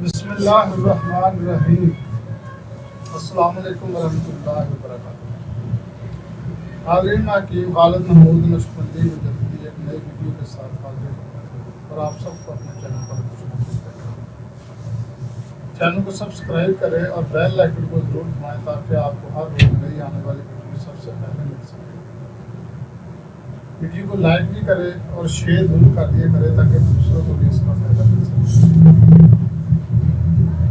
بسم اللہ الرحمن الرحیم۔ السلام علیکم ورحمۃ اللہ وبرکاتہ۔ حاضرین حکیم، خالد محمود نقشبندی مجددی ایک نئی ویڈیو کے ساتھ حاضر ہیں اور آپ سب کو اپنے چینل پر خوش آمدید کہتا ہوں۔ چینل کو سبسکرائب کریں اور بیل آئیکن کو ضرور دبائیں تاکہ آپ کو ہر روز نئی آنے والی ویڈیو سب سے پہلے مل سکے۔ ویڈیو کو لائک بھی کریں اور شیئر ضرور کر دیا کریں تاکہ دوسروں کو بھی اس کا فائدہ مل سکے۔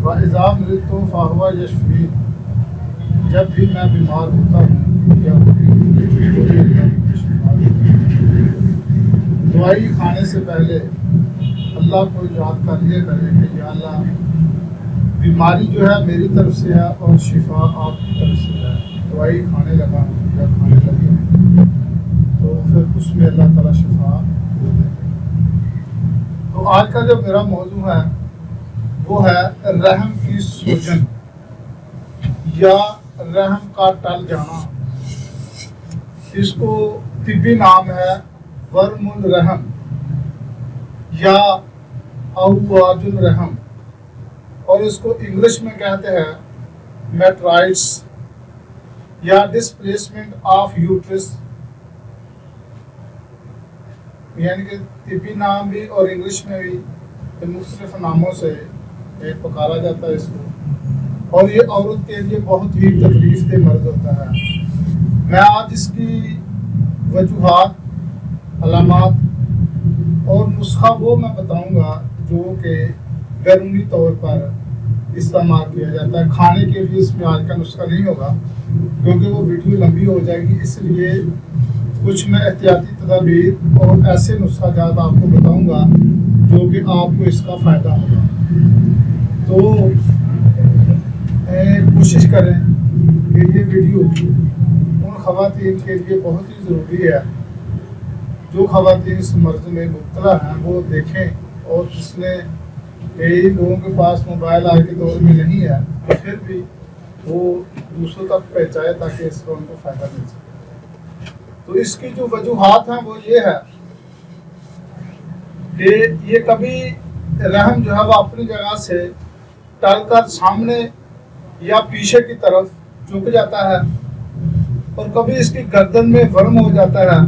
وَإِذَا مِرِضْتُ فَهُوَ يَشْفِينِ، جب بھی میں بیمار ہوتا ہوں یا دوائی کھانے سے پہلے اللہ کو یاد کر لیا کرے کہ یا اللہ بیماری جو ہے میری طرف سے ہے اور شفا آپ کی طرف سے ہے۔ دوائی کھانے لگا ہوں یا کھانے لگی ہوں تو پھر اس میں اللہ تعالیٰ شفا دے دیں گے۔ تو آج کا جو میرا موضوع ہے وہ ہے رحم کی سوجن یا رحم کا ٹل جانا۔ اس کو طبی نام ہے ورم الرحم یا اعوجاج الرحم، اور اس کو انگلش میں کہتے ہیں میٹرائٹس یا ڈسپلیسمنٹ آف یوٹرس، یعنی کہ طبی نام بھی اور انگلش میں بھی مختلف ناموں سے پکارا جاتا ہے اس کو، اور یہ عورت کے لیے بہت ہی تکلیف دہ مرض ہوتا ہے۔ میں آج اس کی وجوہات، علامات اور نسخہ وہ میں بتاؤں گا جو کہ بیرونی طور پر استعمال کیا جاتا ہے۔ کھانے کے لیے اس میں آج کا نسخہ نہیں ہوگا کیونکہ وہ ویڈیو لمبی ہو جائے گی، اس لیے کچھ میں احتیاطی تدابیر اور ایسے نسخہ جات آپ کو بتاؤں گا جو کہ آپ کو اس کا فائدہ ہوگا۔ تو کوشش کریں کہ یہ ویڈیو ان خواتین کے لیے بہت ہی ضروری ہے جو خواتین اس مرض میں مبتلا ہیں، وہ دیکھیں، اور جس نے کئی لوگوں کے پاس موبائل آج کے دور میں نہیں ہے تو پھر بھی وہ دوسروں تک پہنچائے تاکہ اس کا ان کو فائدہ مل سکے۔ تو اس کی جو وجوہات ہیں وہ یہ ہے کہ یہ کبھی رحم جو ہے وہ اپنی جگہ سے ٹل کر سامنے یا پیچھے کی طرف جھک جاتا ہے، اور کبھی اس کی گردن میں ورم ہو جاتا ہے،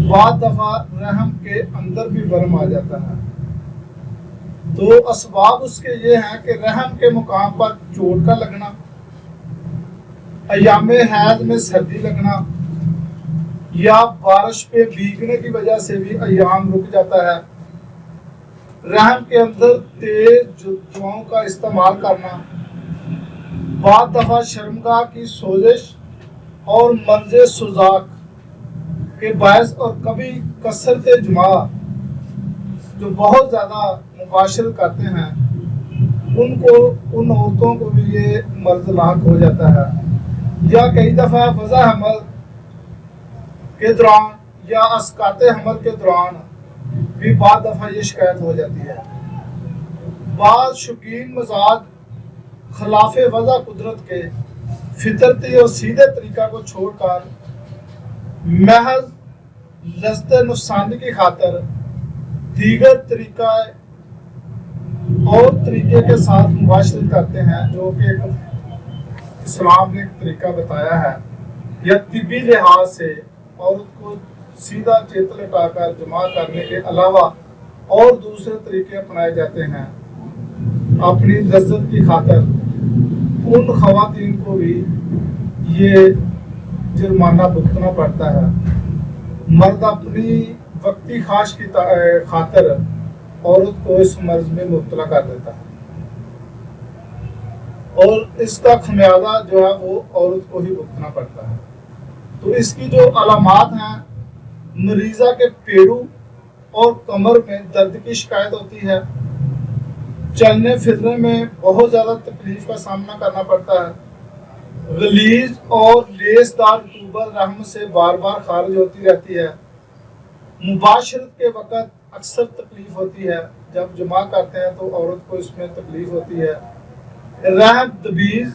بعض دفعہ رحم کے اندر بھی ورم آ جاتا ہے۔ تو اسباب اس کے یہ ہیں کہ رحم کے مقام پر چوٹ کا لگنا، ایام حیض میں سردی لگنا، یا بارش پہ بھیگنے کی وجہ سے بھی ایام رک جاتا ہے، رحم کے اندر تیز دواؤں کا استعمال کرنا، بعض دفعہ شرمگاہ کی سوزش اور مرض سوزاک کے باعث، اور کبھی کثرت جماع جو بہت زیادہ مباشرت کرتے ہیں ان عورتوں کو بھی یہ مرض لاحق ہو جاتا ہے، یا کئی دفعہ وضع حمل کے دوران یا اسقاط حمل کے دوران بھی بعض دفعہ یہ شکایت ہو جاتی ہے۔ بعض شوقین مزاج خلاف وضع قدرت کے فطرتی اور سیدھے طریقہ کو چھوڑ کر محض لذت نفسانی کی خاطر دیگر طریقہ اور طریقے کے ساتھ مباشرت کرتے ہیں، جو کہ اسلام نے ایک طریقہ بتایا ہے، یا طبی لحاظ سے عورت کو سیدھا چیت لٹا کر جمع کرنے کے علاوہ اور دوسرے طریقے اپنائے جاتے ہیں اپنی لذت کی خاطر۔ ان خواتین کو بھی یہ جرمانہ بھگتنا پڑتا ہے۔ مرد اپنی وقتی خواہش کی خاطر عورت کو اس مرض میں مبتلا کر دیتا ہے، اور اس کا خمیازہ جو ہے وہ عورت کو ہی بھگتنا پڑتا ہے۔ تو اس کی جو علامات ہیں، مریضہ کے پیڑو اور کمر میں درد کی شکایت ہوتی ہے، چلنے پھرنے میں بہت زیادہ تکلیف کا سامنا کرنا پڑتا ہے، غلیظ اور لیس دار رطوبت رحم سے بار بار خارج ہوتی رہتی ہے، مباشرت کے وقت اکثر تکلیف ہوتی ہے، جب جمع کرتے ہیں تو عورت کو اس میں تکلیف ہوتی ہے، رحم دبیز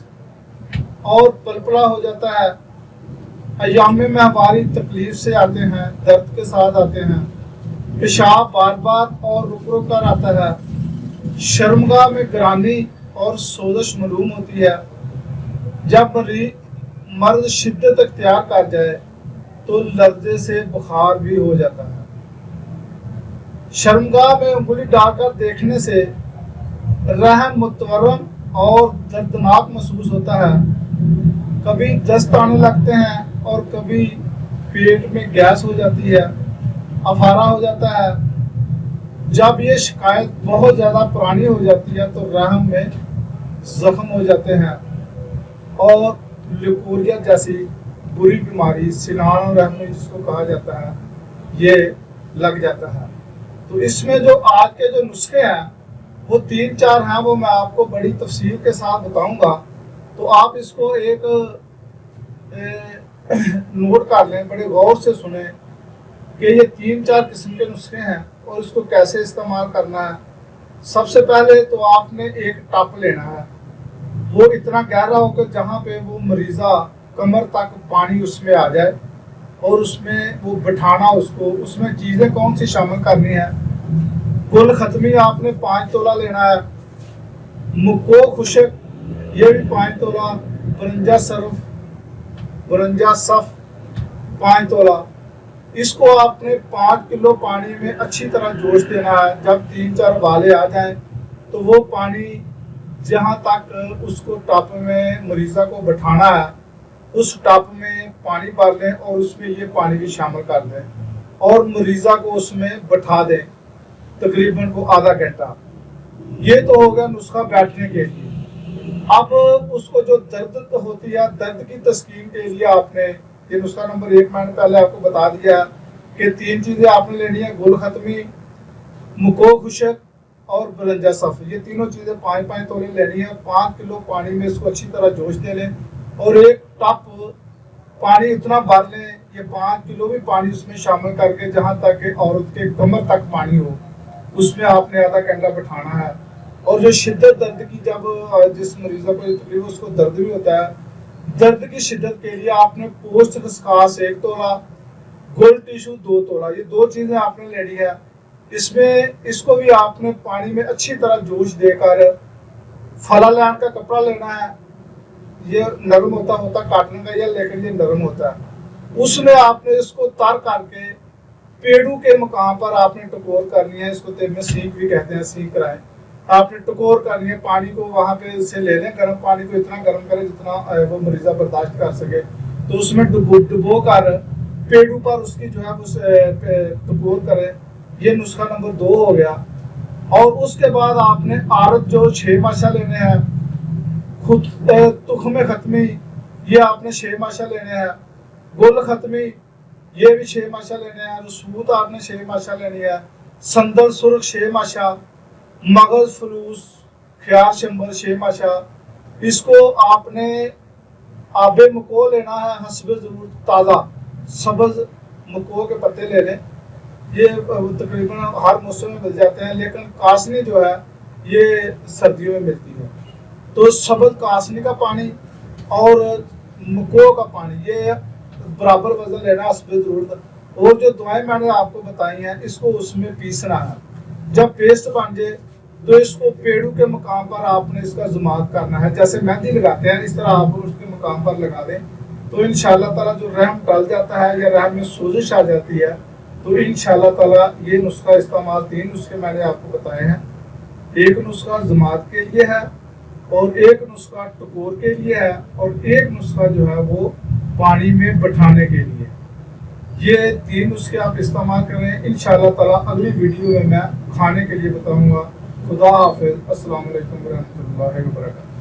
اور پلپلا ہو جاتا ہے، ایام ماہواری تکلیف سے آتے ہیں، درد کے ساتھ آتے ہیں، پیشاب بار بار اور رک رک کر آتا ہے، शर्मगाह में ग्रानी और सोजश मालूम होती है। जब मर्द शिद्दत अख्तियार कर जाए तो लर्जे से बुखार भी हो जाता है। शर्मगाह में उंगली डालकर देखने से रहम मुतवरम और दर्दनाक महसूस होता है। कभी दस्त आने लगते हैं और कभी पेट में गैस हो जाती है, अफारा हो जाता है। जब ये शिकायत बहुत ज़्यादा पुरानी हो जाती है तो रहम में जख्म हो जाते हैं और ल्यूकोरिया जैसी बुरी बीमारी, सिनान रहमी जिसको कहा जाता है, ये लग जाता है। तो इसमें जो आज के जो नुस्खे हैं वो 3-4 हैं, वो मैं आपको बड़ी तफसील के साथ बताऊंगा। तो आप इसको एक नोट कर लें, बड़े गौर से सुने कि ये 3-4 किस्म के नुस्खे हैं और इसको कैसे इस्तेमाल करना है। सबसे पहले तो आपने एक टप लेना है, वो इतना गहरा हो कि जहाँ पे वो मरीज़ा कमर तक पानी उसमें आ जाए और उसमें वो बिठाना उसको। उसमें चीज़ें कौन सी शामिल करनी है? गुल खत्मी आपने 5 तोला लेना है, मुक्को खुशक ये भी 5 तोला, बरंजा सफ 5 तोला। इसको आपने 5 किलो पानी में अच्छी तरह जोश देना है। जब 3-4 उबाले आ जाएं तो वो पानी जहाँ तक उसको टप में मरीज़ा को बिठाना है उस टप में पानी भर लें और उसमें ये पानी भी शामिल कर दें और मरीज़ा को उसमें बिठा दें तकरीबन को आधा घंटा। ये तो हो गया नुस्खा बैठने के लिए। अब उसको जो दर्द होती है, दर्द की तस्कीन के लिए आपने ये नुस्खा नंबर 1 मैंने पहले आपको बता दिया कि 3 चीज़ें आपने लेनी है, गुल खत्मी, मुको खुशक और बरंजा सफ। ये तीनों चीज़ें 5-5 तोले लेनी है। 5 किलो पानी में इसको अच्छी तरह जोश दे लें और एक टप पानी इतना भर लें, ये 5 किलो भी पानी उसमें शामिल करके जहाँ तक औरत के कमर तक पानी हो उसमें आपने आधा घंटा बिठाना है। और जो शिद्दत दर्द की, जब जिस मरीज़ा को तकलीफ उसको दर्द भी होता है, दर्द की शिद्दत के लिए आपने पोस्ट खसकास 1 तोला, गोल टिश्यू 2 तोला, ये 2 चीज़ें आपने लेनी है। इसमें इसको भी आपने पानी में अच्छी तरह जोश देकर, फला लैन का कपड़ा लेना है, ये नरम होता काटने का, ये लेकिन ये नरम होता है। उसमें आपने इसको तर करके पेड़ू के मकाम पर आपने टकोर करनी है। इसको तेल में सीख भी कहते हैं, सीख कराएं। आपने टकोर करनी है, पानी को वहाँ पे से ले लें, गर्म पानी को इतना गर्म करें जितना वो मरीज़ा बर्दाश्त कर सके। तो उसमें डुबो कर पेड़ू पर उसकी जो है उस टकोर करें। ये नुस्खा नंबर 2 हो गया। और उसके बाद आपने आरत जो 6 माशा लेने हैं, खुद तुख्म खत्मी ये आपने 6 माशा लेने हैं, गुल खत्मी ये भी 6 माशा लेने हैं, रसूत आपने 6 माशा लेनी है, संदल सुर्ख 6 माशा, मगज फलूस ख्यार शंबर 6 माशा। इसको आपने आबे मको लेना है, हस्बे ज़रूरत ताज़ा सब्ज़ मको के पत्ते ले लें। ये तकरीबन हर मौसम में मिल जाते हैं, लेकिन कासनी जो है ये सर्दियों में मिलती है। तो सब्ज़ कासनी का पानी और मको का पानी ये बराबर वजन लेना, हस्बे ज़रूरत। और जो दवाएं मैंने आपको बताई हैं इसको उसमें पीसना है। जब पेस्ट बन जाए तो इसको पेड़ू के मकाम पर आपने इसका जुमात करना है, जैसे मेहंदी लगाते हैं इस तरह आप उसके मकाम पर लगा दें। तो इंशाअल्लाह ताला जो रहम टल जाता है या रहम में सोजिश आ जाती है तो इंशाअल्लाह ताला ये नुस्खा इस्तेमाल, 3 नुस्खे मैंने आपको बताए हैं। एक नुस्खा जुमात के लिए है और एक नुस्खा टकोर के लिए है और एक नुस्खा जो है वो पानी में बिठाने के लिए। ये 3 नुस्खे आप इस्तेमाल करें। इंशाअल्लाह ताला अगली वीडियो में मैं खाने के लिए बताऊंगा। खुदा हाफिज़। अस्सलाम वालेकुम रहमतुल्लाहि व बरकातहू।